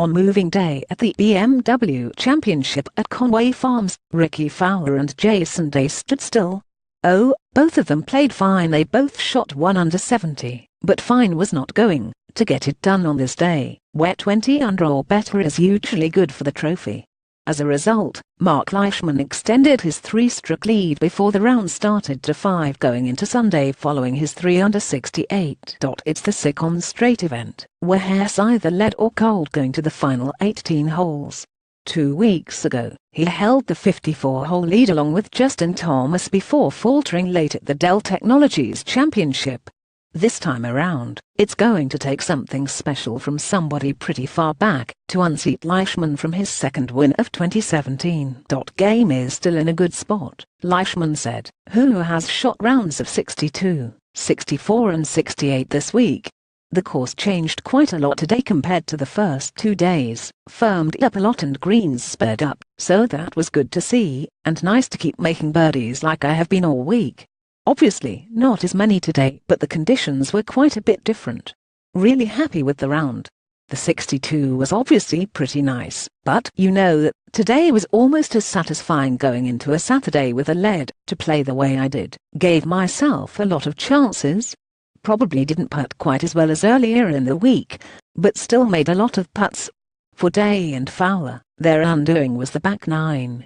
On moving day at the BMW Championship at Conway Farms, Ricky Fowler and Jason Day stood still. Oh, both of them played fine. They both shot 1 under 70, but fine was not going to get it done on this day, where 20 under or better is usually good for the trophy. As a result, Marc Leishman extended his 3-stroke lead before the round started to 5 going into Sunday following his 3 under 68. It's the second straight event where Hess either led or cold going to the final 18 holes. 2 weeks ago, he held the 54-hole lead along with Justin Thomas before faltering late at the Dell Technologies Championship. This time around, it's going to take something special from somebody pretty far back to unseat Leishman from his second win of 2017. Game is still in a good spot, Leishman said, who has shot rounds of 62, 64 and 68 this week. The course changed quite a lot today compared to the first 2 days, firmed up a lot and greens sped up, so that was good to see, and nice to keep making birdies like I have been all week. Obviously not as many today, but the conditions were quite a bit different. Really happy with the round. The 62 was obviously pretty nice, but you know that today was almost as satisfying going into a Saturday with a lead to play the way I did. Gave myself a lot of chances. Probably didn't putt quite as well as earlier in the week, but still made a lot of putts. For Day and Fowler, their undoing was the back 9.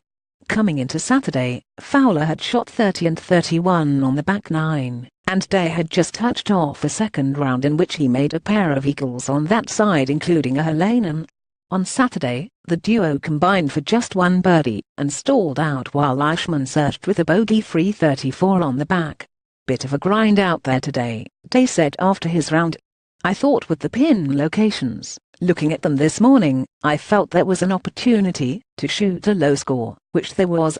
Coming into Saturday, Fowler had shot 30 and 31 on the back 9, and Day had just touched off a second round in which he made a pair of eagles on that side including a leishman. On Saturday, the duo combined for just 1 birdie and stalled out while Leishman surged with a bogey-free 34 on the back. Bit of a grind out there today, Day said after his round. I thought with the pin locations, looking at them this morning, I felt there was an opportunity to shoot a low score, which there was.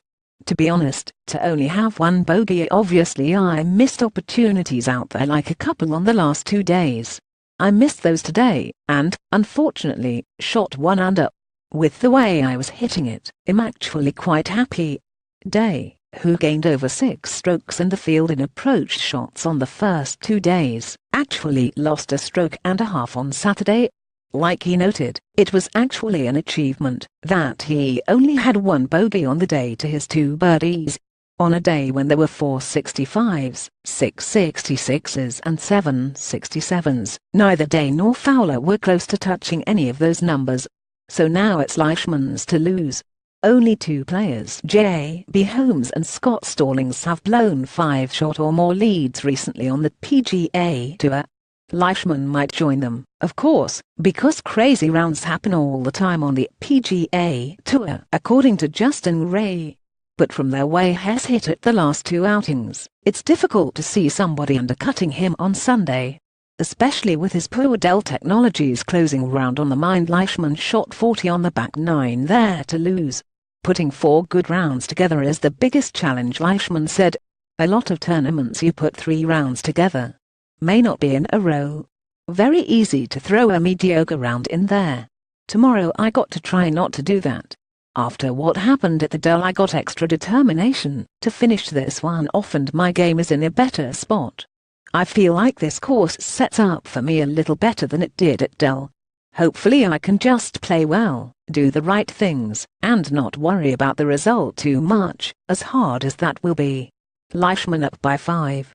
To be honest, to only have 1 bogey, obviously I missed opportunities out there like a couple on the last 2 days. I missed those today, and, unfortunately, shot 1 under. With the way I was hitting it, I'm actually quite happy. Day, who gained over 6 strokes in the field in approach shots on the first 2 days, actually lost a stroke and a half on Saturday. Like he noted, it was actually an achievement that he only had 1 bogey on the day to his 2 birdies. On a day when there were 4 65s, 6 66s and 7 67s, neither Day nor Fowler were close to touching any of those numbers. So now it's Leishman's to lose. Only 2 players, J.B. Holmes and Scott Stallings, have blown 5-shot or more leads recently on the PGA Tour. Leishman might join them, of course, because crazy rounds happen all the time on the PGA Tour, according to Justin Ray. But from their way Hess hit at the last 2 outings, it's difficult to see somebody undercutting him on Sunday. Especially with his poor Dell Technologies closing round on the mind. Leishman shot 40 on the back 9 there to lose. Putting 4 good rounds together is the biggest challenge, Leishman said. A lot of tournaments you put 3 rounds together. May not be in a row. Very easy to throw a mediocre round in there. Tomorrow I got to try not to do that. After what happened at the Dell, I got extra determination to finish this one off, and my game is in a better spot. I feel like this course sets up for me a little better than it did at Dell. Hopefully I can just play well, do the right things, and not worry about the result too much, as hard as that will be. Leishman up by 5.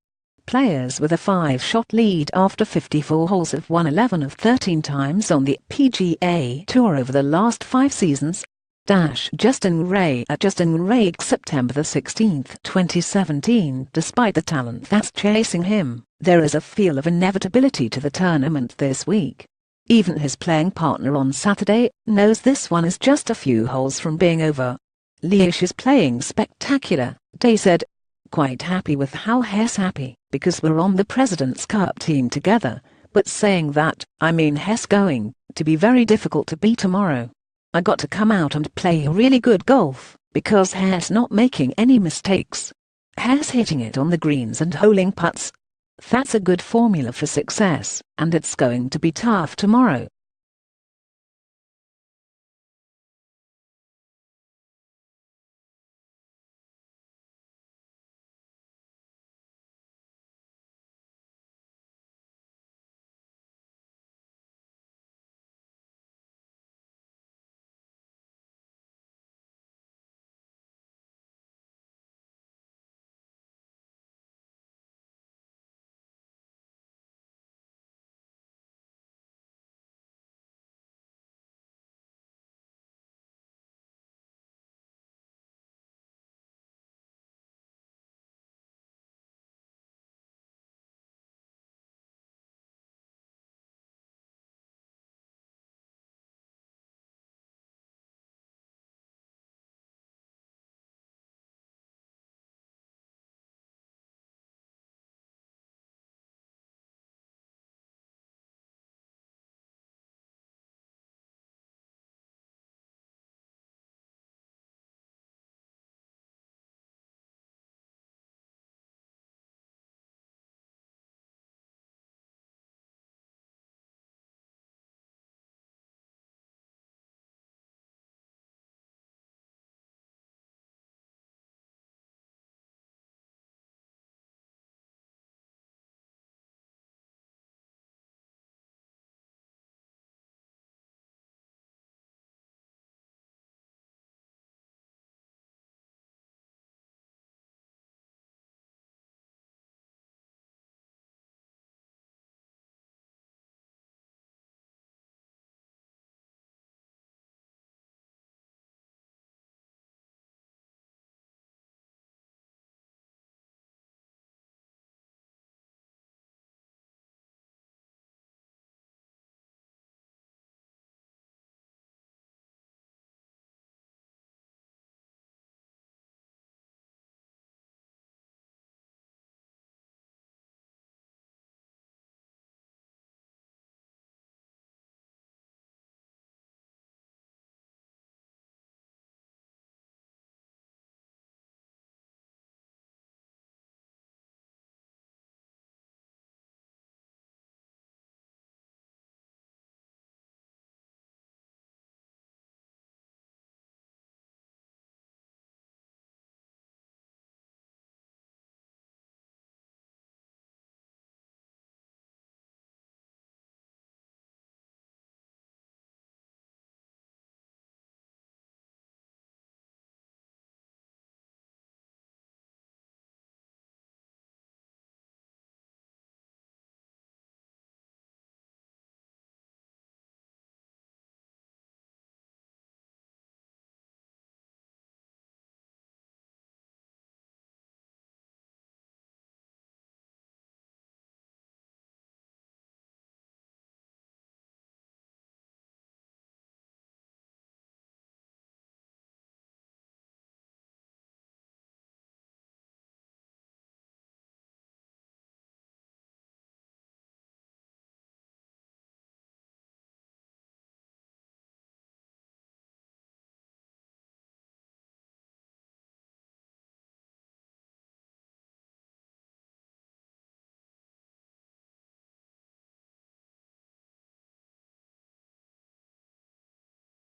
Players with a 5-shot lead after 54 holes have won 11 of 13 times on the PGA Tour over the last 5 seasons. Justin Ray at Justin Ray, September the 16th, 2017. Despite the talent that's chasing him, there is a feel of inevitability to the tournament this week. Even his playing partner on Saturday knows this one is just a few holes from being over. Leish is playing spectacular, Day said. Quite happy with how Hess happy, because we're on the President's Cup team together, but saying that, I mean Hess going to be very difficult to beat tomorrow. I got to come out and play really good golf, because Hess not making any mistakes. Hess hitting it on the greens and holing putts. That's a good formula for success, and it's going to be tough tomorrow.